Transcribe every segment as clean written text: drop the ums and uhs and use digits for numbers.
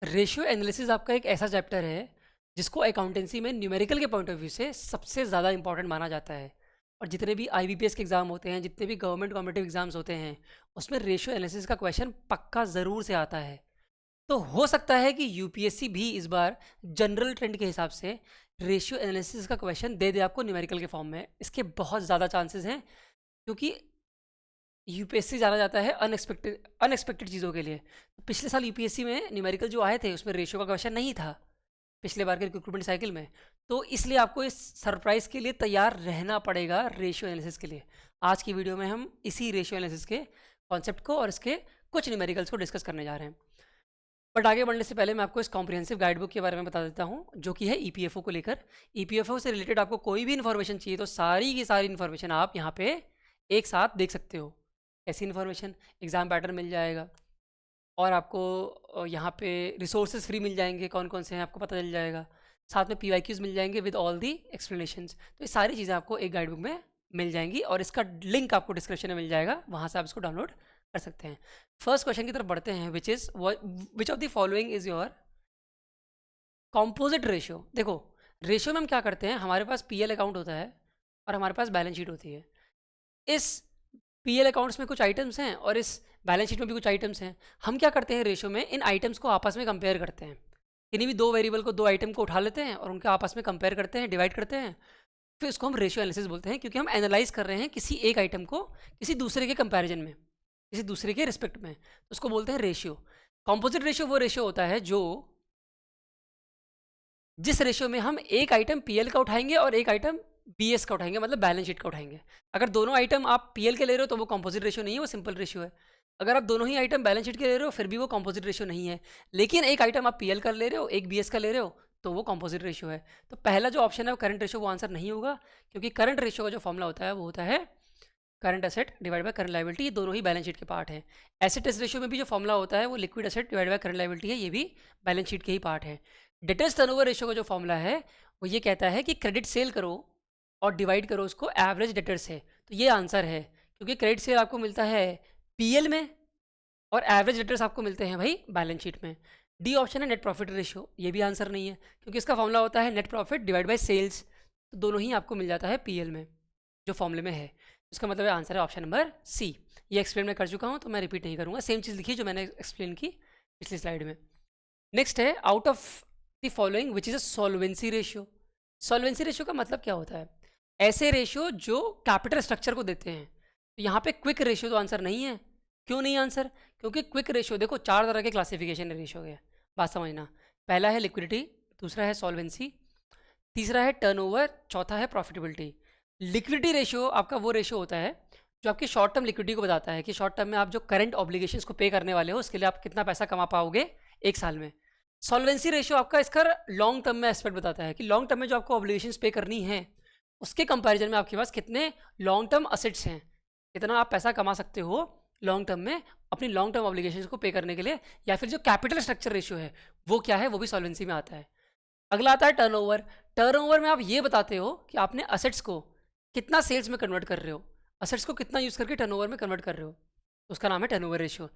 Ratio analysis आपका एक ऐसा चैप्टर है जिसको अकाउंटेंसी में न्यूमेरिकल के पॉइंट ऑफ व्यू से सबसे ज़्यादा इंपॉर्टेंट माना जाता है। और जितने भी आईबीपीएस के एग्ज़ाम होते हैं, जितने भी गवर्नमेंट कॉम्पिटिटिव एग्ज़ाम्स होते हैं, उसमें रेशियो एनालिसिस का क्वेश्चन पक्का ज़रूर से आता है। तो हो सकता है कि यूपीएससी भी इस बार जनरल ट्रेंड के हिसाब से रेशियो एनालिसिस का क्वेश्चन दे दे आपको न्यूमेरिकल के फॉर्म में। इसके बहुत ज़्यादा चांसेस हैं, क्योंकि यूपीएससी जाना जाता है अनएक्सपेक्टेड अनएक्सपेक्टेड चीज़ों के लिए। पिछले साल यूपीएससी में न्यूमेरिकल जो आए थे उसमें रेशियो का क्वेश्चन नहीं था, पिछले बार के रिक्रूटमेंट साइकिल में। तो इसलिए आपको इस सरप्राइज़ के लिए तैयार रहना पड़ेगा रेशियो एनालिसिस के लिए। आज की वीडियो में हम इसी रेशियो एनालिसिस के कॉन्सेप्ट को और इसके कुछ न्यूमेरिकल्स को डिस्कस करने जा रहे हैं। बट आगे बढ़ने से पहले मैं आपको इस कॉम्प्रिहेंसिव गाइड बुक के बारे में बता देता हूँ, जो कि है ईपीएफओ को लेकर। ईपीएफओ से रिलेटेड आपको कोई भी इन्फॉर्मेशन चाहिए तो सारी की सारी इन्फॉर्मेशन आप यहाँ पे एक साथ देख सकते हो। ऐसी इन्फॉर्मेशन, एग्ज़ाम पैटर्न मिल जाएगा, और आपको यहाँ पे रिसोर्सेज फ्री मिल जाएंगे, कौन कौन से हैं आपको पता चल जाएगा। साथ में पीवाईक्यूज मिल जाएंगे विद ऑल दी एक्सप्लेनेशंस। तो ये सारी चीज़ें आपको एक गाइड बुक में मिल जाएंगी, और इसका लिंक आपको डिस्क्रिप्शन में मिल जाएगा, वहाँ से आप इसको डाउनलोड कर सकते हैं। फर्स्ट क्वेश्चन की तरफ बढ़ते हैं, which of the following is your composite ratio. देखो, रेशियो में हम क्या करते हैं, हमारे पास पीएल अकाउंट होता है और हमारे पास बैलेंस शीट होती है। इस पीएल अकाउंट्स में कुछ आइटम्स हैं और इस बैलेंस शीट में भी कुछ आइटम्स हैं। हम क्या करते हैं रेशियो में, इन आइटम्स को आपस में कंपेयर करते हैं। किन्हीं भी दो वेरिएबल को, दो आइटम को उठा लेते हैं और उनके आपस में कंपेयर करते हैं, डिवाइड करते हैं। फिर उसको हम रेशियो एनालिसिस बोलते हैं, क्योंकि हम एनालाइज कर रहे हैं किसी एक आइटम को किसी दूसरे के कंपैरिजन में, किसी दूसरे के रिस्पेक्ट में। तो उसको बोलते हैं रेशियो। कॉम्पोजिट रेशियो वो रेशियो होता है जो जिस रेशियो में हम एक आइटम पीएल का उठाएंगे और एक आइटम बीएस का उठाएंगे, मतलब बैलेंस शीट का उठाएंगे। अगर दोनों आइटम आप पीएल के ले रहे हो तो वो कॉम्पोजिट रेशियो नहीं है, वो सिंपल रेशियो है। अगर आप दोनों ही आइटम बैलेंस शीट के ले रहे हो फिर भी वो कॉम्पोजिट रेशियो नहीं है। लेकिन एक आइटम आप पीएल का ले रहे हो, एक बीएस का ले रहे हो, तो वो कॉम्पोजिट रेशियो है। तो पहला जो ऑप्शन है वो करंट रेशियो, वो आंसर नहीं होगा, क्योंकि करंट रेशियो का जो फॉर्मूला होता है वो होता है current asset divide by current liability. ये दोनों ही बैलेंस शीट के पार्ट है। एसेट टेस्ट रेशियो में भी जो फॉर्मूला होता है वो liquid asset divide by current liability है, ये भी बैलेंस शीट के ही पार्ट है। डेटर्स टर्नओवर रेशियो का जो फॉर्मूला है वो ये कहता है कि क्रेडिट सेल करो और डिवाइड करो उसको एवरेज डेटर से। तो ये आंसर है, क्योंकि क्रेडिट सेल आपको मिलता है पीएल में और एवरेज डेटर्स आपको मिलते हैं भाई बैलेंस शीट में। डी ऑप्शन है नेट प्रॉफिट रेशियो, ये भी आंसर नहीं है, क्योंकि इसका फॉर्मूला होता है net profit divide by sales. तो दोनों ही आपको मिल जाता है पीएल में, जो फॉर्मूले में है। इसका मतलब है आंसर है ऑप्शन नंबर सी। ये एक्सप्लेन मैं कर चुका हूँ तो मैं रिपीट नहीं करूँगा, सेम चीज़ लिखी जो मैंने एक्सप्लेन की पिछली स्लाइड में। नेक्स्ट है out of the following which is a solvency ratio. Solvency ratio का मतलब क्या होता है, ऐसे रेशियो जो कैपिटल स्ट्रक्चर को देते हैं। तो यहाँ पे क्विक रेशियो तो आंसर नहीं है। क्यों नहीं आंसर, क्योंकि क्विक रेशियो, देखो 4 तरह के क्लासिफिकेशन है रेशियो के, बात समझना। पहला है लिक्विडिटी, दूसरा है सॉल्वेंसी, तीसरा है टर्नओवर, चौथा है प्रॉफिटेबिलिटी। लिक्विडिटी रेशियो आपका वो रेशियो होता है जो आपकी शॉर्ट टर्म लिक्विडिटी को बताता है कि शॉर्ट टर्म में आप जो करंट ऑब्लिगेशंस को पे करने वाले हो उसके लिए आप कितना पैसा कमा पाओगे एक साल में। सॉल्वेंसी रेशियो आपका इसका लॉन्ग टर्म में एस्पेक्ट बताता है कि लॉन्ग टर्म में जो आपको ऑब्लिगेशंस पे करनी है उसके कंपैरिजन में आपके पास कितने लॉन्ग टर्म असेट्स हैं, कितना आप पैसा कमा सकते हो लॉन्ग टर्म में अपनी लॉन्ग टर्म ऑब्लिगेशंस को पे करने के लिए। या फिर जो कैपिटल स्ट्रक्चर रेशियो है वो क्या है, वो भी सॉल्वेंसी में आता है। अगला आता है टर्नओवर। टर्नओवर में आप ये बताते हो कि आपने असेट्स को कितना सेल्स में कन्वर्ट कर रहे हो, असेट्स को कितना यूज़ करके टर्नओवर में कन्वर्ट कर रहे हो, तो उसका नाम है टर्नओवर रेशियो।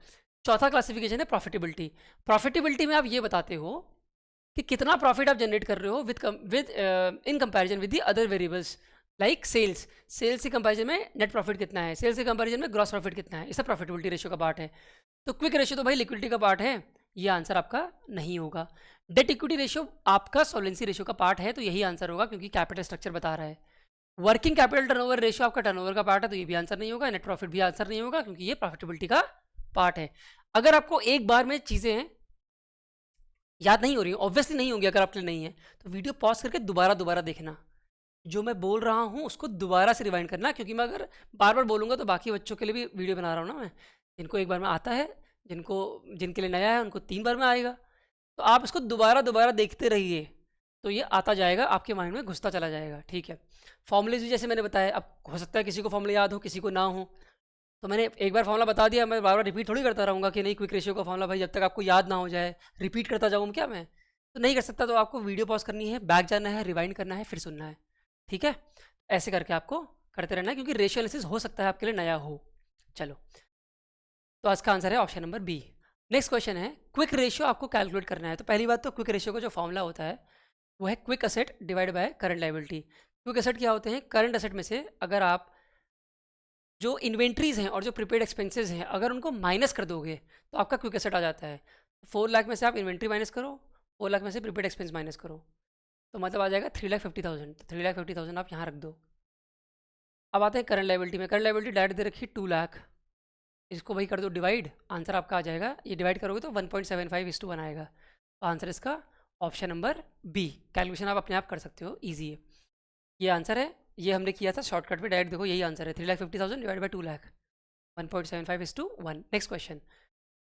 चौथा क्लासिफिकेशन है प्रॉफिटेबिलिटी। प्रॉफिटेबिलिटी में आप ये बताते हो कि कितना प्रॉफिट आप जनरेट कर रहे हो with in comparison with the other variables like sales. Sales के कंपैरिजन में नेट प्रॉफिट कितना है, सेल्स के कंपैरिजन में ग्रॉस प्रॉफिट कितना है, इससे प्रॉफिटेबिलिटी रेशियो का पार्ट है। तो क्विक रेशियो तो भाई लिक्विडिटी का पार्ट है, ये आंसर आपका नहीं होगा। डेट इक्विटी रेशियो आपका सॉल्वेंसी रेशियो का पार्ट है, तो यही आंसर होगा क्योंकि कैपिटल स्ट्रक्चर बता रहा है। वर्किंग कैपिटल टर्नओवर रेशियो आपका टर्नओवर का पार्ट है, तो ये भी आंसर नहीं होगा। नेट प्रॉफिट भी आंसर नहीं होगा क्योंकि ये प्रॉफिटेबिलिटी का पार्ट है। अगर आपको एक बार में चीज़ें याद नहीं हो रही, ऑब्वियसली नहीं होंगी अगर आपके लिए नहीं है, तो वीडियो पॉज करके दोबारा दोबारा देखना, जो मैं बोल रहा हूँ उसको दोबारा से रिवाइंड करना, क्योंकि मैं अगर बार बार बोलूँगा तो बाकी बच्चों के लिए भी वीडियो बना रहा हूँ ना मैं, जिनको एक बार में आता है, जिनके लिए नया है उनको 3 बार में आएगा। तो आप इसको दोबारा दोबारा देखते रहिए, तो ये आता जाएगा, आपके माइंड में घुसता चला जाएगा। ठीक है, फॉर्मूलेज भी जैसे मैंने बताया, अब हो सकता है किसी को फॉर्मूला याद हो किसी को ना हो, तो मैंने एक बार फॉर्मूला बता दिया, मैं बार बार रिपीट थोड़ी करता रहूँगा कि नहीं क्विक रेशियो का फॉर्मूला भाई जब तक आपको याद ना हो जाए रिपीट करता जाऊँ क्या मैं, तो नहीं कर सकता। तो आपको वीडियो पॉज करनी है, बैक जाना है, रिवाइंड करना है, फिर सुनना है। ठीक है, ऐसे करके आपको करते रहना है, क्योंकि रेशियो एनालिसिस हो सकता है आपके लिए नया हो। चलो, तो आज का आंसर है option number b. Next question है क्विक रेशियो आपको कैलकुलेट करना है। तो पहली बात तो क्विक रेशियो का जो फॉर्मूला होता है वो है quick asset divide by current liability. Quick asset क्या होते हैं? करंट असेट में से अगर आप जो इन्वेंट्रीज हैं और जो प्रीपेड एक्सपेंसेस हैं अगर उनको माइनस कर दोगे तो आपका क्विक असेट आ जाता है। 4 लाख में से आप इन्वेंट्री माइनस करो, 4 लाख में से प्रीपेड एक्सपेंस माइनस करो, तो मतलब आ जाएगा 3,50,000। तो 3,50,000 आप यहाँ रख दो। अब आते हैं करंट लायबिलिटी में। करंट लायबिलिटी डायरेक्ट दे रखी 2 लाख, इसको वही कर दो डिवाइड, आंसर आपका आ जाएगा। ये डिवाइड करोगे तो 1.75:1 आएगा। तो आंसर इसका ऑप्शन नंबर बी। कैलकुलेशन आप अपने आप कर सकते हो, ईजी है। ये आंसर है, ये हमने किया था शॉर्टकट में, डायरेक्ट देखो यही आंसर है। 3,50,000 divide by 2 lakh, 1.75:1। Next question,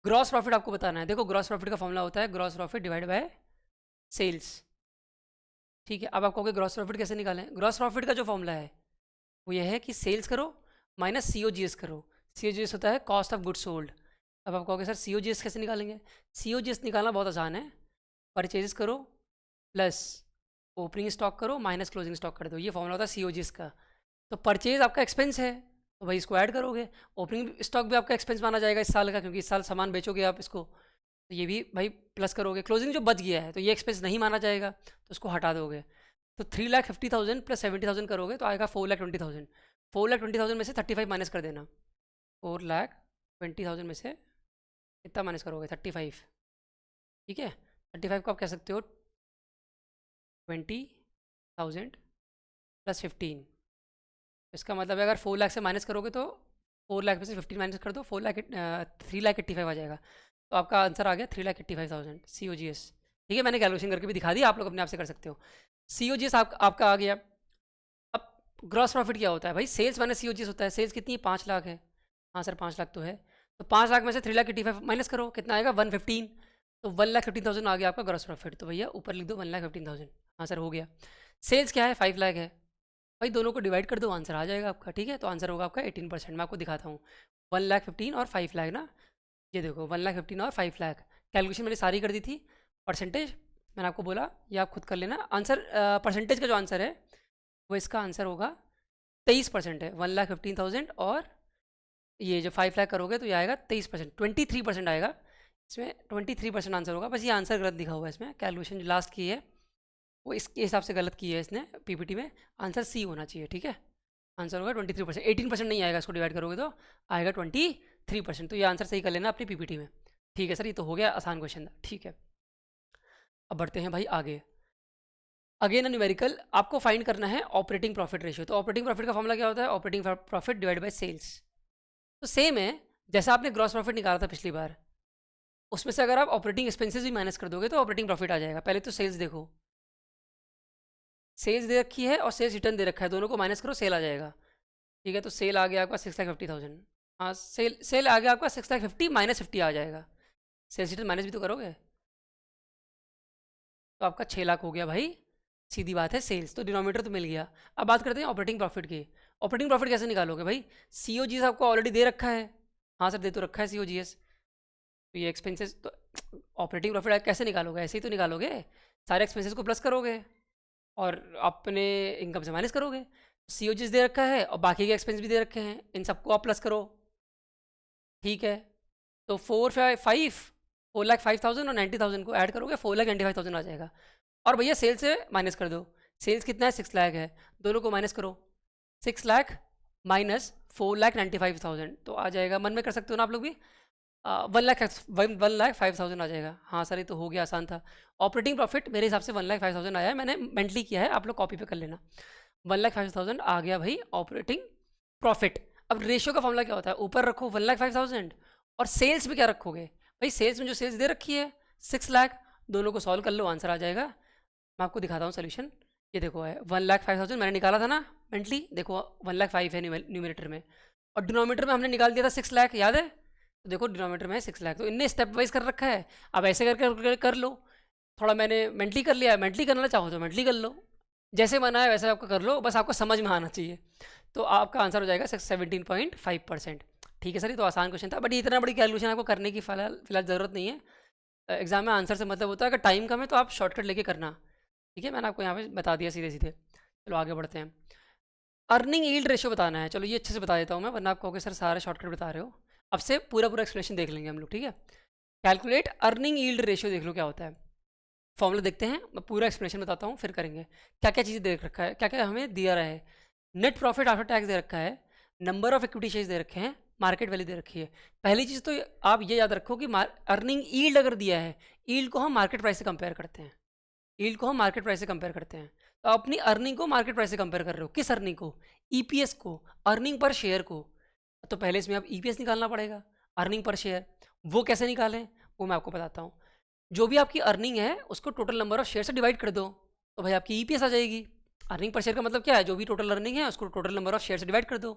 gross profit आपको बताना है। देखो ग्रॉस प्रॉफिट का फॉर्मूला होता है gross profit divide by sales. ठीक है, अब आप कहोगे ग्रॉस प्रॉफिट कैसे निकालें? ग्रॉस प्रॉफिट का जो फॉर्मूला है वो ये है कि सेल्स करो माइनस COGS करो। COGS होता है कॉस्ट ऑफ गुड्स सोल्ड। अब आप कहोगे सर COGS कैसे निकालेंगे? COGS निकालना बहुत आसान है। परचेजेस करो प्लस ओपनिंग स्टॉक करो माइनस क्लोजिंग स्टॉक कर दो, ये फॉर्मूला होता है COGS का। तो परचेज आपका एक्सपेंस है तो भाई इसको ऐड करोगे। ओपनिंग स्टॉक भी आपका एक्सपेंस माना जाएगा इस साल का, क्योंकि इस साल सामान बेचोगे आप इसको, तो ये भी भाई प्लस करोगे। क्लोजिंग जो बच गया है तो ये एक्सपेंस नहीं माना जाएगा तो उसको हटा दोगे। तो 3,50,000 प्लस 70,000 करोगे तो आएगा 4,20,000। 4,20,000 में से 35 माइनस कर देना। 4,20,000 में से कितना माइनस करोगे? 35। ठीक है, 35 को आप कह सकते हो 20,000 प्लस 15। इसका मतलब है अगर 4 लाख से माइनस करोगे तो 4 लाख में से 15 माइनस कर दो, 3,85,000 आ जाएगा। तो आपका आंसर आ गया 3,85,000 COGS। ठीक है, मैंने कैलकुलेशन करके भी दिखा दिया, आप लोग अपने आप से कर सकते हो। COGS आपका आ गया। अब ग्रॉस प्रॉफिट क्या होता है भाई? सेल्स माइनस COGS होता है। सेल्स कितनी है? 5 लाख है। हाँ सर 5 लाख तो है। तो 5 लाख में से 3,85,000 माइनस करो, कितना आएगा? 115। तो 1,15,000 आ गया आपका ग्रॉस प्रॉफिट। तो भैया ऊपर लिख दो 1,15,000, आंसर हो गया। सेल्स क्या है? 5 लाख है भाई, दोनों को डिवाइड कर दो, आंसर आ जाएगा आपका। ठीक है, तो आंसर होगा आपका 18%। मैं आपको दिखाता हूँ, 1,15,000 और 5 लाख ना, ये देखो 1,15,000 और 5 लाख। कैलकुलेशन मैंने सारी कर दी थी। परसेंटेज मैंने आपको बोला, ये आप खुद कर लेना। आंसर परसेंटेज का जो आंसर है वो इसका आंसर होगा 23% है। 1,15,000 और ये जो 5 लाख करोगे तो ये आएगा 23%, 23% आएगा इसमें। 23% आंसर होगा। बस ये आंसर गलत दिखा हुआ है इसमें, कैलकुलेशन जो लास्ट की है वो इसके हिसाब से गलत की है इसने PPT में। आंसर C होना चाहिए। ठीक है, आंसर होगा 23%, 18% नहीं आएगा, इसको डिवाइड करोगे तो आएगा 23%। तो ये आंसर सही कर लेना अपनी PPT में। ठीक है सर, ये तो हो गया आसान क्वेश्चन था। ठीक है, अब बढ़ते हैं भाई आगे। अगेन अ न्यूमेरिकल, आपको फाइंड करना है ऑपरेटिंग प्रॉफिट रेशियो। तो ऑपरेटिंग प्रॉफिट का फॉर्मूला क्या होता है? Operating profit divide by sales. तो सेम है जैसा आपने ग्रॉस प्रॉफिट निकाला था पिछली बार, उसमें से अगर आप ऑपरेटिंग एक्सपेंसेस भी माइनस कर दोगे तो ऑपरेटिंग प्रॉफिट आ जाएगा। पहले तो सेल्स देखो, सेल्स दे रखी है और सेल्स रिटर्न दे रखा है, दोनों को माइनस करो, सेल आ जाएगा। ठीक है, तो सेल आ गया आपका 6,50,000। हाँ, सेल आ गया आपका 6,50,000 माइनस 50 आ जाएगा। सेल्स रिटर्न माइनस भी तो करोगे, तो आपका 6 लाख हो गया भाई, सीधी बात है। सेल्स तो डिनोमिनेटर तो मिल गया। अब बात करते हैं ऑपरेटिंग प्रॉफिट की। ऑपरेटिंग प्रॉफिट कैसे निकालोगे भाई? COGS आपको ऑलरेडी दे रखा है। हाँ सर दे तो रखा है COGS, तो ये एक्सपेंसेस तो ऑपरेटिंग प्रॉफिट कैसे निकालोगे? ऐसे ही तो निकालोगे, सारे एक्सपेंसेस को प्लस करोगे और अपने इनकम से माइनस करोगे। COGS दे रखा है और बाकी के एक्सपेंस भी दे रखे हैं, इन सबको आप प्लस करो। ठीक है, तो 4,05,000 और 90,000 को ऐड करोगे, 4,95,000 आ जाएगा। और भैया सेल्स से माइनस कर दो। सेल्स कितना है? 6 लाख है, दोनों को माइनस करो। 6 लाख माइनस 4,95,000 तो आ जाएगा, मन में कर सकते हो ना आप लोग भी, 1,05,000 आ जाएगा। हाँ सर ये तो हो गया, आसान था। ऑपरेटिंग प्रॉफिट मेरे हिसाब से 1,05,000 आया है, मैंने मेंटली किया है, आप लोग कॉपी पे कर लेना। 1,05,000 आ गया भाई ऑपरेटिंग प्रॉफिट। अब रेशियो का फॉर्मूला क्या होता है? ऊपर रखो 1,05,000 और सेल्स में क्या रखोगे भाई? सेल्स में जो सेल्स दे रखी है 6 लाख, दोनों को सॉल्व कर लो, आंसर आ जाएगा। मैं आपको दिखाता हूँ सोल्यूशन। ये देखो है 1,05,000 मैंने निकाला था ना मेंटली, देखो 1,05,000 है न्यूमरेटर में, और डिनोमिनेटर में हमने निकाल दिया था 6 लाख, याद है? तो देखो डिनोमिनेटर में है 6 लाख, तो इनने स्टेप वाइज कर रखा है। अब ऐसे करके कर लो, थोड़ा मैंने मेंटली कर लिया है, मेंटली करना चाहो तो मेंटली कर लो, जैसे मना है वैसे आपको कर लो, बस आपको समझ में आना चाहिए। तो आपका आंसर हो जाएगा 17.5%। ठीक है सर, ये तो आसान क्वेश्चन था, बट ये इतना बड़ी कैलकुलेशन आपको करने की फिलहाल ज़रूरत नहीं है। एग्जाम में आंसर से मतलब होता है अगर टाइम कम है तो आप शॉर्टकट लेके करना। ठीक है, मैंने आपको यहाँ पे बता दिया सीधे सीधे। चलो आगे बढ़ते हैं। अर्निंग यील्ड रेशियो बताना है। चलो ये अच्छे से बता देता हूँ मैं, वरना आप कहोगे सर सारे शॉर्टकट बता रहे हो। अब से पूरा एक्सप्लेनेशन देख लेंगे हम लोग। ठीक है, कैलकुलेट अर्निंग यील्ड रेशियो, देख लो क्या होता है। फॉर्मूला देखते हैं, मैं पूरा एक्सप्लेनेशन बताता हूँ फिर करेंगे। क्या क्या चीज़ें दे रखा है, क्या क्या हमें दिया रहा है। नेट प्रॉफिट आफ्टर टैक्स दे रखा है, नंबर ऑफ इक्विटी शेयर्स दे रखे हैं, मार्केट वैल्यू दे रखी है। पहली चीज़ तो आप ये याद रखो कि अर्निंग यील्ड अगर दिया है, यील्ड को हम मार्केट प्राइस से कंपेयर करते हैं, यील्ड को हम मार्केट प्राइस से कंपेयर करते हैं। तो अपनी अर्निंग को मार्केट प्राइस से कंपेयर कर रहे हो, किस अर्निंग को, ईपीएस को, अर्निंग पर शेयर को। तो पहले इसमें आप ईपीएस निकालना पड़ेगा, अर्निंग पर शेयर। वो कैसे निकालें वो मैं आपको बताता हूँ। जो भी आपकी अर्निंग है उसको टोटल नंबर ऑफ शेयर से डिवाइड कर दो, तो भाई आपकी ईपीएस आ जाएगी। अर्निंग पर शेयर का मतलब क्या है, जो भी टोटल अर्निंग है उसको टोटल नंबर ऑफ शेयर से डिवाइड कर दो।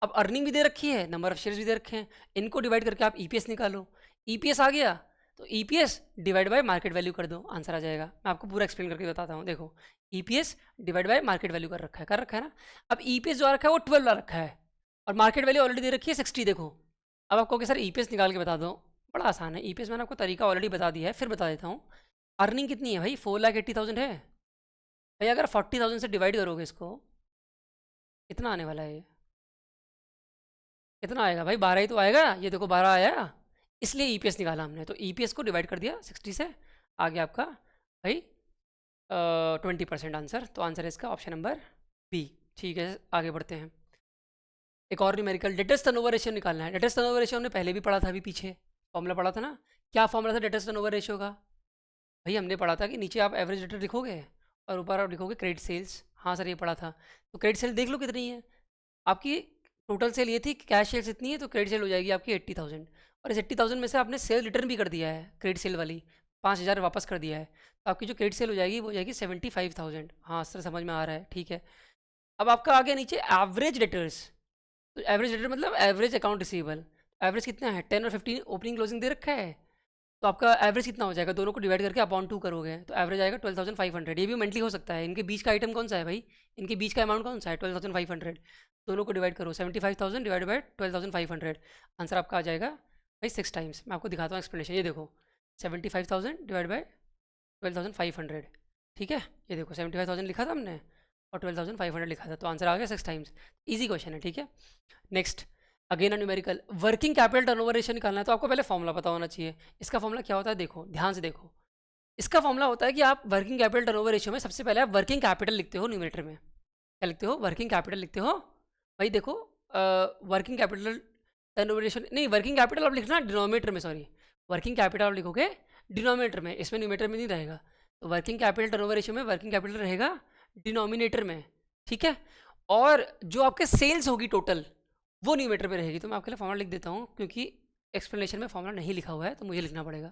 अब अर्निंग भी दे रखी है, नंबर ऑफ शेयर्स भी दे रखे हैं, इनको डिवाइड करके आप ईपीएस निकालो। ईपीएस आ गया तो EPS divide by market value कर दो, आंसर आ जाएगा। मैं आपको पूरा एक्सप्लेन करके बताता हूँ। देखो EPS divide by market value कर रखा है ना। अब ईपीएस जो आ रखा है वो 12 ला रखा है और मार्केट वैल्यू ऑलरेडी दे रखी है 60। देखो अब आपको कि सर ईपीएस निकाल के बता दो, बड़ा आसान है। ईपीएस मैंने आपको तरीका ऑलरेडी बता दिया है, फिर बता देता हूँ। अर्निंग कितनी है भाई, 4,80,000 है भाई। अगर 40,000 से डिवाइड करोगे इसको, कितना आने वाला है ये, कितना आएगा भाई, 12 ही तो आएगा। ये देखो 12 आया, इसलिए ईपीएस निकाला हमने। तो ईपीएस को डिवाइड कर दिया 60 से, आ गया आपका भाई 20% आंसर। तो आंसर है इसका ऑप्शन नंबर बी। ठीक है आगे बढ़ते हैं। एक और न्यूमेरिकल, डेटर्स टर्नओवर रेशियो निकालना है। डेटर्स टर्नओवर रेशियो हमने पहले भी पढ़ा था, अभी पीछे फॉर्मूला पढ़ा था ना। क्या फॉर्मूला था डेटर्स टर्नओवर रेशियो का, भाई हमने पढ़ा था कि नीचे आप एवरेज डेटर लिखोगे और ऊपर आप लिखोगे क्रेडिट सेल्स। हाँ सर ये पढ़ा था। तो क्रेडिट सेल देख लो कितनी है आपकी। टोटल सेल ये थी कि कैश सेल्स इतनी है, तो क्रेडिट सेल हो जाएगी आपकी 80,000। और इस 80,000 में से आपने सेल रिटर्न भी कर दिया है, क्रेडिट सेल वाली 5,000 वापस कर दिया है। तो आपकी जो क्रेडिट सेल हो जाएगी वो हो जाएगी 75,000। हाँ सर समझ में आ रहा है, ठीक है। अब आपका आ गया नीचे एवरेज डेटर्स। तो एवरेज डेटर मतलब एवरेज अकाउंट रिसीवेबल। एवरेज कितना है, 10 और 15 ओपनिंग क्लोजिंग दे रखा है। तो आपका एवरेज कितना हो जाएगा, दोनों को डिवाइड करके अपॉन 2 करोगे तो एवरेज आएगा 12,500। ये भी मेंटली हो सकता है। इनके बीच का आइटम कौन सा है भाई, इनके बीच का अमाउंट कौन सा है, 12,500। दोनों को डिवाइड करो, 75,000 डिवाइड बाई 12,500, आंसर आपका आ जाएगा भाई 6 टाइम्स। मैं आपको दिखाता हूँ एक्सप्लेनेशन। ये देखो 75,000 डिवाइड बाई 12,500, ठीक है। ये देखो 75,000 लिखा था हमने और 12,500 लिखा था, तो आंसर आ गया 6 टाइम्स। ईजी क्वेश्चन है, ठीक है। Next again a numerical, working capital turnover ratio निकालना है। तो आपको पहले फॉर्मूला पता होना चाहिए। इसका फॉर्मूला क्या होता है, देखो ध्यान से देखो। इसका फॉर्मूला होता है कि आप वर्किंग कैपिटल टर्नओवर रेशियो में सबसे पहले आप वर्किंग कैपिटल लिखते हो न्यूमरेटर में। क्या लिखते हो, वर्किंग कैपिटल लिखते हो भाई। देखो वर्किंग कैपिटल टर्नओवर रेशियो नहीं, वर्किंग कैपिटल आप लिखना डिनोमिनेटर में, सॉरी वर्किंग कैपिटल आप लिखोगे डिनोमिनेटर में, इसमें न्यूमरेटर में नहीं रहेगा। तो वर्किंग कैपिटल टर्नओवर रेशियो में वर्किंग कैपिटल रहेगा डिनोमिनेटर में, ठीक है। और जो आपके सेल्स होगी टोटल वो न्यूमरेटर में रहेगी। तो मैं आपके लिए फॉर्मूला लिख देता हूँ, क्योंकि एक्सप्लेनेशन में फॉर्मूला नहीं लिखा हुआ है तो मुझे लिखना पड़ेगा।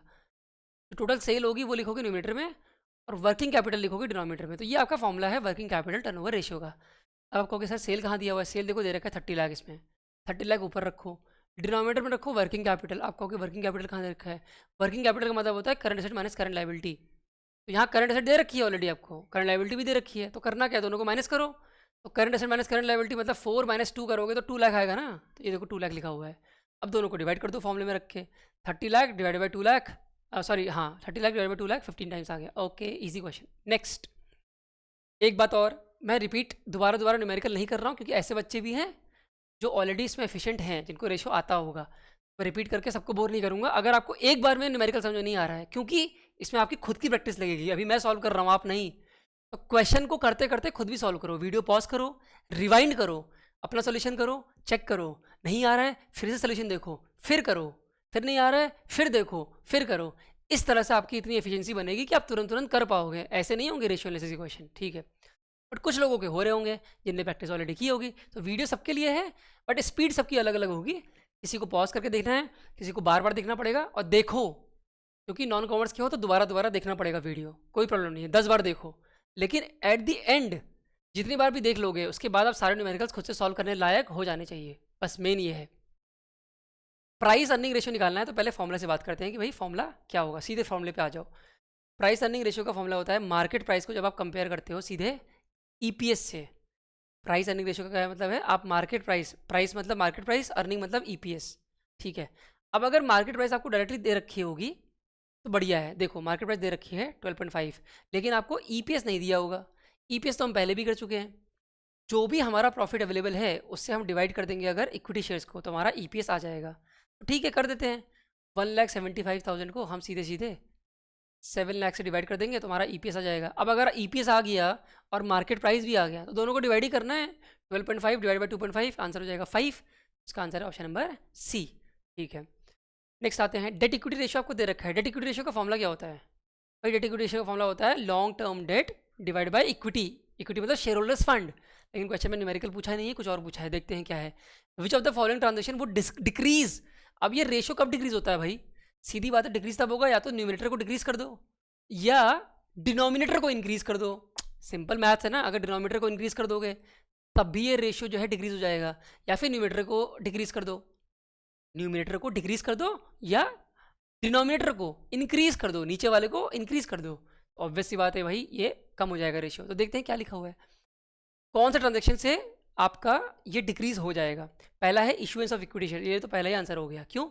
तो टोटल सेल होगी वो लिखोगे न्यूमरेटर में और वर्किंग कैपिटल लिखोगे डिनोमिनेटर में। तो ये आपका फॉर्मूला है वर्किंग कैपिटल टर्नओवर रेशियो का। अब आप कहोगे सर सेल कहाँ दिया हुआ है, सेल देखो दे रखा है 30 लाख, इसमें 30 लाख ऊपर रखो, डिनोमिनेटर में रखो वर्किंग कैपिटल। आप कहोगे वर्किंग कैपिटल कहाँ दे रखा है, वर्किंग कैपिटल का मतलब होता है current asset minus current liability. तो यहाँ करंट एसेट दे रखी है ऑलरेडी आपको, करंट लायबिलिटी भी दे रखी है, तो करना क्या है, दोनों को माइनस करो। तो current asset minus current liability मतलब 4 - 2 करोगे तो 2 लाख आएगा ना। तो ये देखो 2 लाख लिखा हुआ है। अब दोनों को डिवाइड कर दो फॉर्मूले में रख के, 30 lakh divide by 2 lakh, sorry हाँ 30 lakh divide by 2 lakh 15 times आ गया। Okay easy question. नेक्स्ट एक बात और, मैं रिपीट दोबारा न्यूमेरिकल नहीं कर रहा हूँ क्योंकि ऐसे बच्चे भी हैं जो ऑलरेडी इसमें एफिशिएंट हैं, जिनको रेशियो आता होगा। मैं रिपीट करके सबको बोर नहीं करूँगा। अगर आपको एक बार में न्यूमेरिकल समझ में नहीं आ रहा है, क्योंकि इसमें आपकी खुद की प्रैक्टिस लगेगी, अभी मैं सॉल्व कर रहा हूँ आप नहीं। तो क्वेश्चन को करते करते खुद भी सॉल्व करो, वीडियो पॉज करो, रिवाइंड करो, अपना सोल्यूशन करो, चेक करो। नहीं आ रहा है फिर से सोल्यूशन देखो, फिर करो, फिर नहीं आ रहा है फिर देखो, फिर करो। इस तरह से आपकी इतनी एफिशिएंसी बनेगी कि आप तुरंत कर पाओगे। ऐसे नहीं होंगे रेशियो एनालिसिस क्वेश्चन, ठीक है। बट कुछ लोगों के हो रहे होंगे जिनने प्रैक्टिस ऑलरेडी की होगी। तो वीडियो सबके लिए है बट स्पीड सबकी अलग अलग होगी। किसी को पॉज करके देखना है, किसी को बार बार देखना पड़ेगा। और देखो क्योंकि नॉन कॉमर्स के हो तो दोबारा देखना पड़ेगा वीडियो, कोई प्रॉब्लम नहीं है, 10 बार देखो। लेकिन एट दी एंड जितनी बार भी देख लोगे उसके बाद आप सारे न्यूमेरिकल्स खुद से सॉल्व करने लायक हो जाने चाहिए। बस मेन ये है। प्राइस अर्निंग रेशियो निकालना है तो पहले फॉर्मूला से बात करते हैं कि भाई फॉर्मूला क्या होगा। सीधे फॉर्मूले पे आ जाओ। प्राइस अर्निंग रेशियो का फॉर्मूला होता है मार्केट प्राइस को जब आप कंपेयर करते हो सीधे ईपीएस से। प्राइस अर्निंग रेशियो का क्या मतलब है, आप मार्केट प्राइस मतलब मार्केट प्राइस, अर्निंग मतलब ईपीएस, ठीक है। अब अगर मार्केट प्राइस आपको डायरेक्टली दे रखी होगी तो बढ़िया है। देखो मार्केट प्राइस दे रखी है 12.5, लेकिन आपको ईपीएस नहीं दिया होगा। ईपीएस तो हम पहले भी कर चुके हैं। जो भी हमारा प्रॉफिट अवेलेबल है उससे हम डिवाइड कर देंगे अगर इक्विटी शेयर्स को, तो हमारा ईपीएस आ जाएगा। तो ठीक है कर देते हैं। 1,75,000 को हम सीधे सीधे 7 लाख से डिवाइड कर देंगे तो हमारा ईपीएस आ जाएगा। अब अगर ईपीएस आ गया और मार्केट प्राइस भी आ गया तो दोनों को डिवाइड ही करना है। 12.5 डिवाइड बाई 2.5 आंसर हो जाएगा 5। इसका आंसर है ऑप्शन नंबर सी। ठीक है, नेक्स्ट आते हैं डेट इक्विटी रेशियो आपको दे रखा है। डेट इक्विटी रेशियो का फॉर्मूला क्या होता है भाई? डेट इक्विटी रेशियो का फॉर्मूला होता है long term debt divide by equity. Equity मतलब शेयर होल्डर्स फंड। लेकिन क्वेश्चन में न्यूमेरिकल पूछा नहीं है, कुछ और पूछा है, देखते हैं क्या है। Which of the following transaction वो डिक्रीज। अब ये रेशियो कब डिक्रीज होता है भाई? सीधी बात है, डिक्रीज तब होगा या तो न्यूमिनेटर को डिक्रीज कर दो या डिनोमिनेटर को इंक्रीज कर दो। सिंपल मैथ्स है ना, अगर डिनोमिनेटर को इंक्रीज कर दोगे तब भी ये रेशियो जो है डिक्रीज हो जाएगा, या फिर न्यूमिनेटर को डिक्रीज कर दो, न्यूमिनेटर को डिक्रीज कर दो या डिनोमिनेटर को इंक्रीज कर दो, नीचे वाले को इंक्रीज कर दो। ऑब्वियस सी बात है भाई, ये कम हो जाएगा रेशियो। तो देखते हैं क्या लिखा हुआ है, कौन सा ट्रांजेक्शन से आपका ये डिक्रीज हो जाएगा। पहला है इशुएंस ऑफ इक्विटी शेयर, ये तो पहला ही आंसर हो गया। क्यों?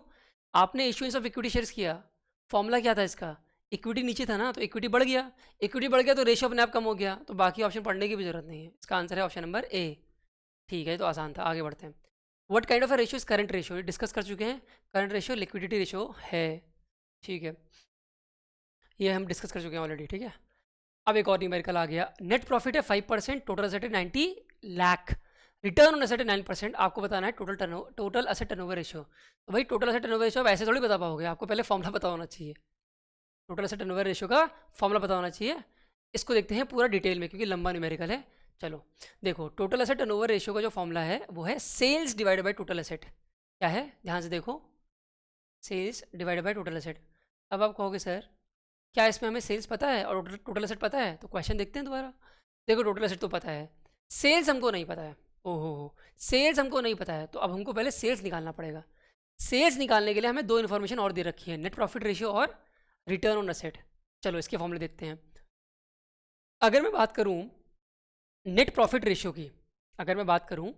आपने इशुएंस ऑफ इक्विटी शेयर्स किया, फॉर्मूला क्या था इसका? इक्विटी नीचे था ना, तो इक्विटी बढ़ गया, इक्विटी बढ़ गया तो रेशियो अपने आप कम हो गया, तो बाकी ऑप्शन पढ़ने की भी जरूरत नहीं है। इसका आंसर है ऑप्शन नंबर ए। ठीक है, तो आसान था, आगे बढ़ते हैं। What kind of a ratio is current ratio? ये डिस्कस कर चुके हैं। करंट रेशियो लिक्विडिटी रेशियो है। ठीक है, ये हम डिस्कस कर चुके हैं ऑलरेडी। ठीक है, अब एक और न्यूमेरिकल आ गया। नेट प्रॉफिट है 5%, टोटल असेट है 90 लाख, रिटर्न ऑन एसेट है 9%। आपको बताना है टोटल असेट टर्नओवर रेशियो। तो भाई टोटल असेट टर्नओवर रेशियो आप ऐसे थोड़ी बता पाओगे, आपको पहले फॉर्मूला पता होना चाहिए। टोटल असेट टर्नओवर रेशियो का फॉर्मूला पता होना चाहिए। इसको देखते हैं पूरा डिटेल में क्योंकि लंबा न्यूमेरिकल है। चलो देखो, टोटल असेट टर्नओवर रेशियो का जो फॉर्मूला है वो है sales divide by total asset. क्या है? ध्यान से देखो, sales divide by total asset. अब आप कहोगे सर क्या इसमें हमें सेल्स पता है और टोटल असेट पता है? तो क्वेश्चन देखते हैं दोबारा। देखो टोटल असेट तो पता है, सेल्स हमको नहीं पता है। ओहो, सेल्स हमको नहीं पता है, तो अब हमको पहले सेल्स निकालना पड़ेगा। सेल्स निकालने के लिए हमें दो इन्फॉर्मेशन और दे रखी है, नेट प्रॉफिट रेशियो और रिटर्न ऑन असेट। चलो इसके फॉर्मूले देखते हैं। अगर मैं बात करूं नेट प्रॉफिट रेशियो की, अगर मैं बात करूं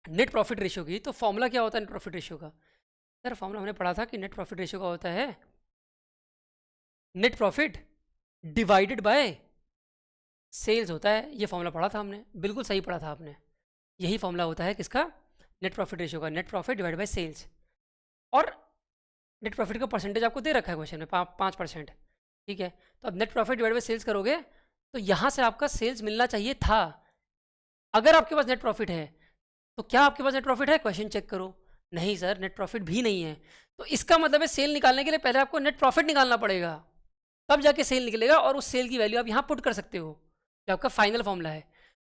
नेट प्रॉफिट रेशियो की, तो फॉर्मूला क्या होता है नेट प्रॉफिट रेशियो का? सर फॉर्मूला हमने पढ़ा था कि नेट प्रॉफिट रेशियो का होता है net profit divided by sales होता है। ये फॉर्मूला पढ़ा था हमने, बिल्कुल सही पढ़ा था आपने। यही फॉर्मूला होता है किसका? नेट प्रॉफिट रेशियो का, net profit divide by sales. और नेट प्रॉफिट का परसेंटेज आपको दे रखा है क्वेश्चन में 5%। ठीक है, तो अब net profit divide by sales करोगे तो यहाँ से आपका सेल्स मिलना चाहिए था। अगर आपके पास नेट प्रॉफिट है तो क्या आपके पास नेट प्रॉफिट है? क्वेश्चन चेक करो, नहीं सर नेट प्रॉफिट भी नहीं है। तो इसका मतलब है सेल निकालने के लिए पहले आपको नेट प्रॉफिट निकालना पड़ेगा, तब जाके सेल निकलेगा और उस सेल की वैल्यू आप यहाँ पुट कर सकते हो, जो आपका फाइनल फॉर्मूला है।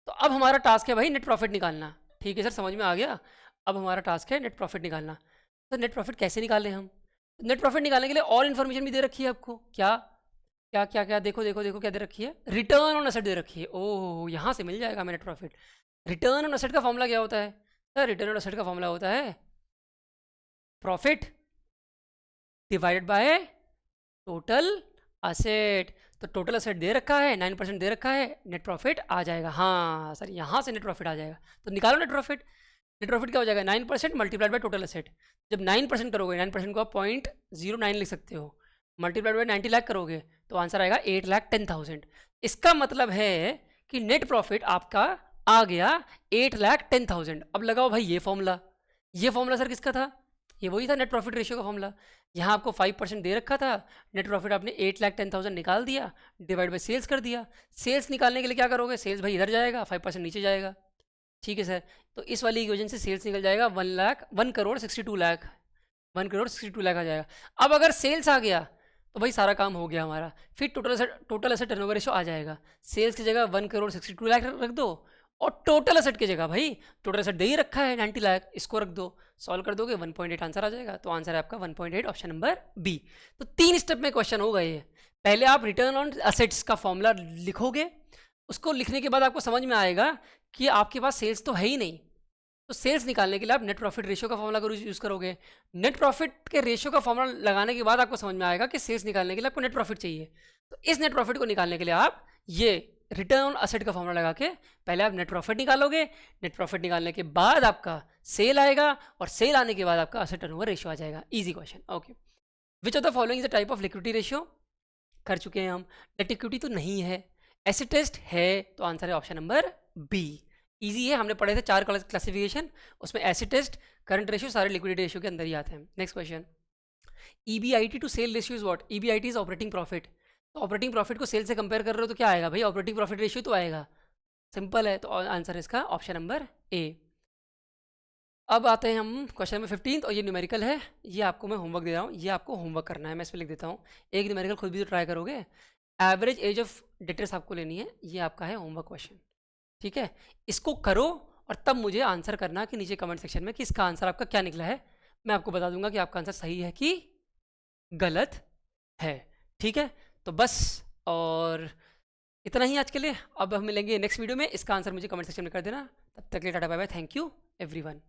तो अब हमारा टास्क है भाई नेट प्रॉफिट निकालना। ठीक है सर, समझ में आ गया। अब हमारा टास्क है नेट प्रॉफिट निकालना। तो नेट प्रॉफिट कैसे निकालें हम? नेट प्रॉफिट निकालने के लिए और इन्फॉर्मेशन भी दे रखी है आपको। क्या क्या क्या क्या? देखो देखो देखो क्या दे रखी है, रिटर्न ऑन असेट दे रखी है। ओह, यहाँ से मिल जाएगा हमें net profit. Return on asset का फॉर्मूला क्या होता है? सर रिटर्न ऑन असेट का फॉर्मूला होता है profit divided bye total asset. तो टोटल असेट दे रखा है, 9% दे रखा है, नेट प्रॉफिट आ जाएगा। हाँ सर, यहाँ से नेट प्रॉफिट आ जाएगा। तो निकालो नेट प्रॉफिट। नेट प्रॉफिट क्या हो जाएगा? 9% मल्टीप्लाइड बाय टोटल असेट। जब 9% करोगे, 9% को आप 0.09 लिख सकते हो, मल्टीप्लाइड बाय 90 लाख करोगे तो आंसर आएगा 8,10,000। इसका मतलब है कि नेट प्रॉफिट आपका आ गया 8,10,000। अब लगाओ भाई ये फॉर्मूला सर किसका था? ये वही था नेट प्रॉफिट रेशियो का फॉर्मूला। यहाँ आपको 5% दे रखा था, नेट प्रॉफिट आपने 8,10,000 निकाल दिया, डिवाइड बाय सेल्स कर दिया। सेल्स निकालने के लिए क्या करोगे? सेल्स भाई इधर जाएगा, 5% नीचे जाएगा। ठीक है सर, तो इस वाली इक्वेशन से सेल्स निकल जाएगा 1,62 लाख आ जाएगा। अब अगर सेल्स आ गया तो भाई सारा काम हो गया हमारा। फिर टोटल असेट टर्नओवर रेशियो आ जाएगा। सेल्स की जगह 1,62 लाख रख दो और टोटल असेट की जगह भाई टोटल असेट दे ही रखा है 90 लाख, इसको रख दो। सॉल्व कर दोगे 1.8 आंसर आ जाएगा। तो आंसर है आपका 1.8, ऑप्शन नंबर बी। तो 3 स्टेप में क्वेश्चन हो गए। पहले आप रिटर्न ऑन असेट्स का फॉर्मूला लिखोगे, उसको लिखने के बाद आपको समझ में आएगा कि आपके पास सेल्स तो है ही नहीं, तो सेल्स निकालने के लिए आप नेट प्रॉफिट रेशियो का फॉर्मूला यूज़ करोगे। नेट प्रॉफिट के रेशियो का फॉर्मूला लगाने के बाद आपको समझ में आएगा कि सेल्स निकालने के लिए आपको नेट प्रॉफिट चाहिए। तो इस नेट प्रॉफिट को निकालने के लिए आप ये रिटर्न ऑन असेट का फॉर्मूला लगा के पहले आप नेट प्रॉफिट निकालोगे। नेट प्रॉफिट निकालने के बाद आपका सेल आएगा और सेल आने के बाद आपका असेट टर्नओवर रेशियो आ जाएगा। Easy question. Okay, which of the following is the type of liquidity ratio? कर चुके हैं हम। डेट इक्विटी तो नहीं है, एसिड टेस्ट है, तो आंसर है ऑप्शन नंबर बी। इजी है, हमने पढ़े थे 4 क्लासिफिकेशन, उसमें एसिड टेस्ट, करंट रेशियो सारे लिक्विडिटी रेशियो के अंदर ही आते हैं। Next question, EBIT to sale ratio is what? EBIT is operating profit. तो ऑपरेटिंग प्रॉफिट को सेल से कंपेयर कर रहे हो तो क्या आएगा भाई? ऑपरेटिंग प्रॉफिट रेशियो तो आएगा। सिंपल है, तो आंसर है इसका ऑप्शन नंबर ए। अब आते हैं हम क्वेश्चन नंबर 15 और ये न्यूमेरिकल है। ये आपको मैं होमवर्क दे रहा हूँ, ये आपको होमवर्क करना है। मैं इसमें लिख देता हूँ, एक न्यूमेरिकल खुद भी तो ट्राई करोगे। एवरेज एज ऑफ डेटर्स आपको लेनी है, ये आपका है होमवर्क क्वेश्चन। ठीक है, इसको करो और तब मुझे आंसर करना कि नीचे कमेंट सेक्शन में कि इसका आंसर आपका क्या निकला है। मैं आपको बता दूंगा कि आपका आंसर सही है कि गलत है। ठीक है, तो बस और इतना ही आज के लिए। अब हम मिलेंगे नेक्स्ट वीडियो में। इसका आंसर मुझे कमेंट सेक्शन में कर देना। तब तक के लिए tata bye bye, thank you everyone.